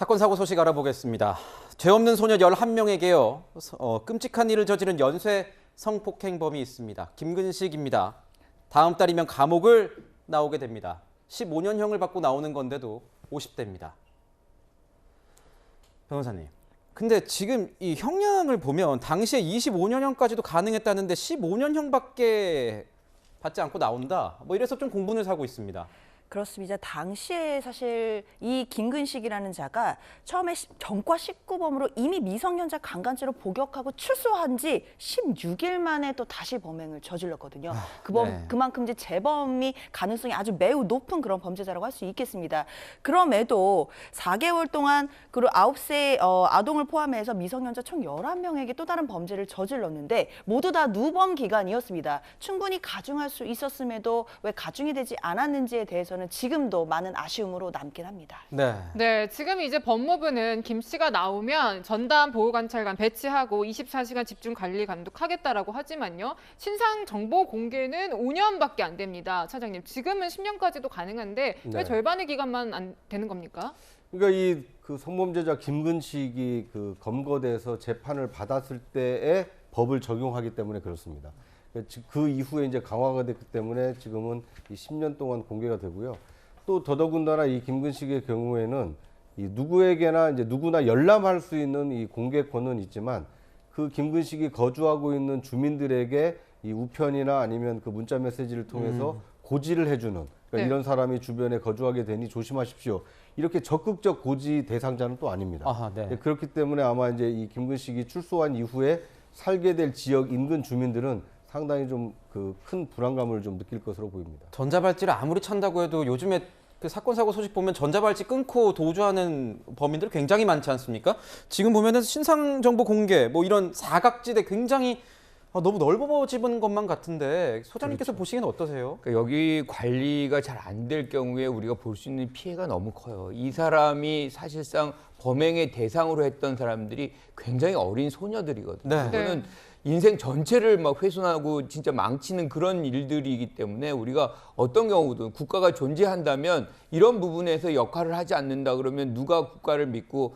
사건 사고 소식 알아보겠습니다. 죄 없는 소녀 11명에게요. 끔찍한 일을 저지른 연쇄 성폭행범이 있습니다. 김근식입니다. 다음 달이면 감옥을 나오게 됩니다. 15년형을 받고 나오는 건데도 50대입니다. 변호사님, 근데 지금 이 형량을 보면 당시에 25년형까지도 가능했다는데 15년형밖에 받지 않고 나온다. 뭐 이래서 좀 공분을 사고 있습니다. 그렇습니다. 당시에 사실 이 김근식이라는 자가 처음에 전과 19범으로 이미 미성년자 강간죄로 복역하고 출소한 지 16일 만에 또 다시 범행을 저질렀거든요. 네. 그만큼 이제 재범이 가능성이 아주 매우 높은 그런 범죄자라고 할 수 있겠습니다. 그럼에도 4개월 동안 그리고 9세 아동을 포함해서 미성년자 총 11명에게 또 다른 범죄를 저질렀는데 모두 다 누범 기간이었습니다. 충분히 가중할 수 있었음에도 왜 가중이 되지 않았는지에 대해서는 지금도 많은 아쉬움으로 남긴 합니다. 네, 지금 이제 법무부는 김 씨가 나오면 전담 보호관찰관 배치하고 24시간 집중 관리 감독하겠다라고 하지만요. 신상 정보 공개는 5년밖에 안 됩니다. 차장님, 지금은 10년까지도 가능한데 왜 절반의 기간만 안 되는 겁니까? 그러니까 이 성범죄자 김근식이 검거돼서 재판을 받았을 때에 법을 적용하기 때문에 그렇습니다. 그 이후에 이제 강화가 됐기 때문에 지금은 이 10년 동안 공개가 되고요. 또 더더군다나 이 김근식의 경우에는 이 누구에게나 이제 누구나 열람할 수 있는 이 공개권은 있지만 그 김근식이 거주하고 있는 주민들에게 이 우편이나 아니면 그 문자 메시지를 통해서 고지를 해주는 그러니까 이런 사람이 주변에 거주하게 되니 조심하십시오. 이렇게 적극적 고지 대상자는 또 아닙니다. 그렇기 때문에 아마 이제 이 김근식이 출소한 이후에 살게 될 지역 인근 주민들은 상당히 좀 큰 불안감을 좀 느낄 것으로 보입니다. 전자발찌를 아무리 찬다고 해도 요즘에 그 사건 사고 소식 보면 전자발찌 끊고 도주하는 범인들 굉장히 많지 않습니까? 지금 보면은 신상 정보 공개 뭐 이런 사각지대 굉장히 너무 넓어집은 것만 같은데 소장님께서 보시기에는 어떠세요? 그러니까 여기 관리가 잘 안 될 경우에 우리가 볼 수 있는 피해가 너무 커요. 이 사람이 사실상 범행의 대상으로 했던 사람들이 굉장히 어린 소녀들이거든요. 이거는 인생 전체를 막 훼손하고 진짜 망치는 그런 일들이기 때문에 우리가 어떤 경우든 국가가 존재한다면 이런 부분에서 역할을 하지 않는다 그러면 누가 국가를 믿고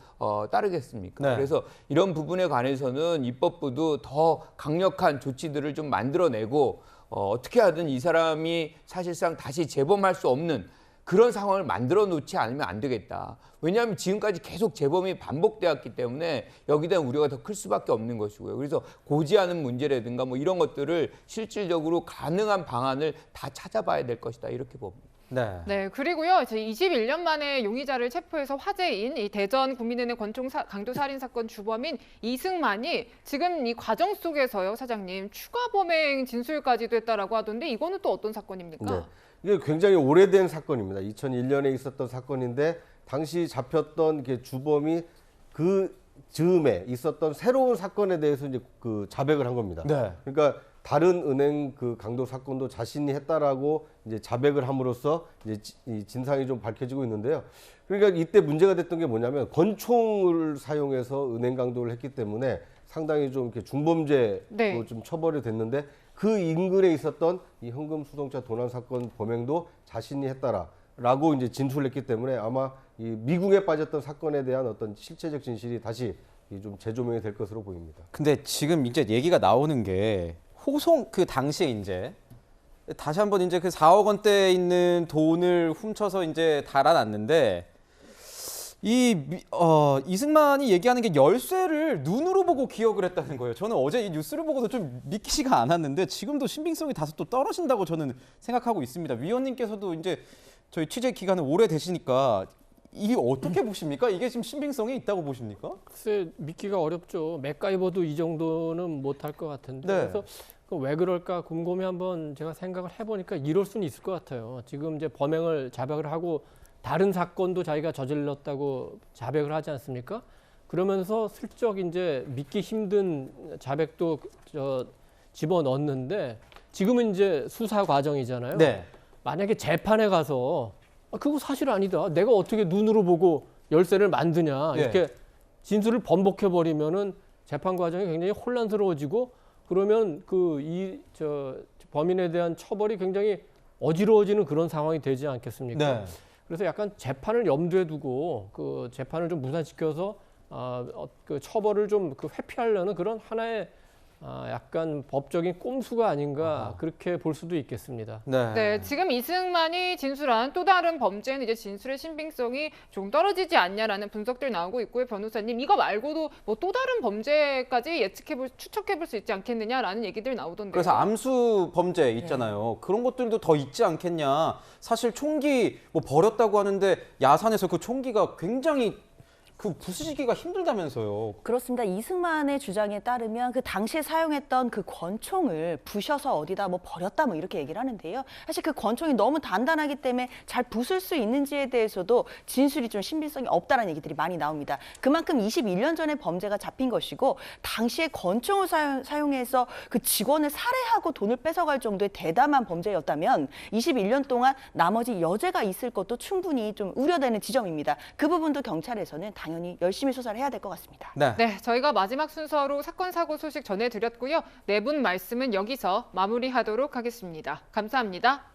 따르겠습니까? 그래서 이런 부분에 관해서는 입법부도 더 강력한 조치들을 좀 만들어내고 어떻게 하든 이 사람이 사실상 다시 재범할 수 없는 그런 상황을 만들어 놓지 않으면 안 되겠다. 왜냐하면 지금까지 계속 재범이 반복되었기 때문에 여기에 대한 우려가 더 클 수밖에 없는 것이고요. 그래서 고지하는 문제라든가 뭐 이런 것들을 실질적으로 가능한 방안을 다 찾아봐야 될 것이다. 이렇게 봅니다. 네, 그리고요. 21년 만에 용의자를 체포해서 화제인 이 대전 국민은행 권총 강도살인 사건 주범인 이승만이 지금 이 과정 속에서요, 사장님, 추가 범행 진술까지도 했다라고 하던데 이거는 또 어떤 사건입니까? 이게 굉장히 오래된 사건입니다. 2001년에 있었던 사건인데 당시 잡혔던 게 주범이 그 즈음에 있었던 새로운 사건에 대해서 이제 자백을 한 겁니다. 그러니까 다른 은행 강도 사건도 자신이 했다라고 이제 자백을 함으로써 이제 이 진상이 좀 밝혀지고 있는데요. 그러니까 이때 문제가 됐던 게 뭐냐면 권총을 사용해서 은행 강도를 했기 때문에 상당히 좀 이렇게 중범죄로 좀 처벌이 됐는데 그 인근에 있었던 이 현금 수동차 도난 사건 범행도 자신이 했다라고 이제 진술했기 때문에 아마 이 미궁에 빠졌던 사건에 대한 어떤 실체적 진실이 다시 좀 재조명이 될 것으로 보입니다. 근데 지금 이제 얘기가 나오는 게 호송 그 당시에 이제 다시 한번 이제 그 4억 원대 있는 돈을 훔쳐서 이제 달아났는데 이승만이 얘기하는 게 열쇠를 눈으로 보고 기억을 했다는 거예요. 저는 어제 이 뉴스를 보고도 좀 믿기지가 않았는데 지금도 신빙성이 다소 또 떨어진다고 저는 생각하고 있습니다. 위원님께서도 이제 저희 취재 기간은 오래 되시니까 이게 어떻게 보십니까? 이게 지금 신빙성이 있다고 보십니까? 글쎄 믿기가 어렵죠. 맥가이버도 이 정도는 못할 것 같은데 그래서 왜 그럴까 궁금해 한번 제가 생각을 해보니까 이럴 수는 있을 것 같아요. 지금 이제 범행을 자백을 하고 다른 사건도 자기가 저질렀다고 자백을 하지 않습니까? 그러면서 슬쩍 이제 믿기 힘든 자백도 집어넣었는데 지금은 이제 수사 과정이잖아요. 만약에 재판에 가서 그거 사실 아니다. 내가 어떻게 눈으로 보고 열쇠를 만드냐 이렇게 진술을 번복해버리면은 재판 과정이 굉장히 혼란스러워지고 그러면 범인에 대한 처벌이 굉장히 어지러워지는 그런 상황이 되지 않겠습니까? 그래서 약간 재판을 염두에 두고 그 재판을 좀 무산시켜서 그 처벌을 좀 그 회피하려는 그런 하나의 약간 법적인 꼼수가 아닌가 그렇게 볼 수도 있겠습니다. 네, 지금 이승만이 진술한 또 다른 범죄는 이제 진술의 신빙성이 좀 떨어지지 않냐라는 분석들 나오고 있고요. 변호사님, 이거 말고도 뭐 또 다른 범죄까지 추측해볼 수 있지 않겠느냐라는 얘기들 나오던데요. 그래서 암수 범죄 있잖아요. 그런 것들도 더 있지 않겠냐. 사실 총기 뭐 버렸다고 하는데 야산에서 그 총기가 굉장히 그 부수시기가 힘들다면서요. 그렇습니다. 이승만의 주장에 따르면 그 당시에 사용했던 그 권총을 부셔서 어디다 뭐 버렸다 뭐 이렇게 얘기를 하는데요. 사실 그 권총이 너무 단단하기 때문에 잘 부술 수 있는지에 대해서도 진술이 좀 신빙성이 없다는 얘기들이 많이 나옵니다. 그만큼 21년 전에 범죄가 잡힌 것이고 당시에 권총을 사용해서 그 직원을 살해하고 돈을 뺏어갈 정도의 대담한 범죄였다면 21년 동안 나머지 여죄가 있을 것도 충분히 좀 우려되는 지점입니다. 그 부분도 경찰에서는 당연히 열심히 수사를 해야 될 것 같습니다. 네, 저희가 마지막 순서로 사건 사고 소식 전해드렸고요. 네 분 말씀은 여기서 마무리하도록 하겠습니다. 감사합니다.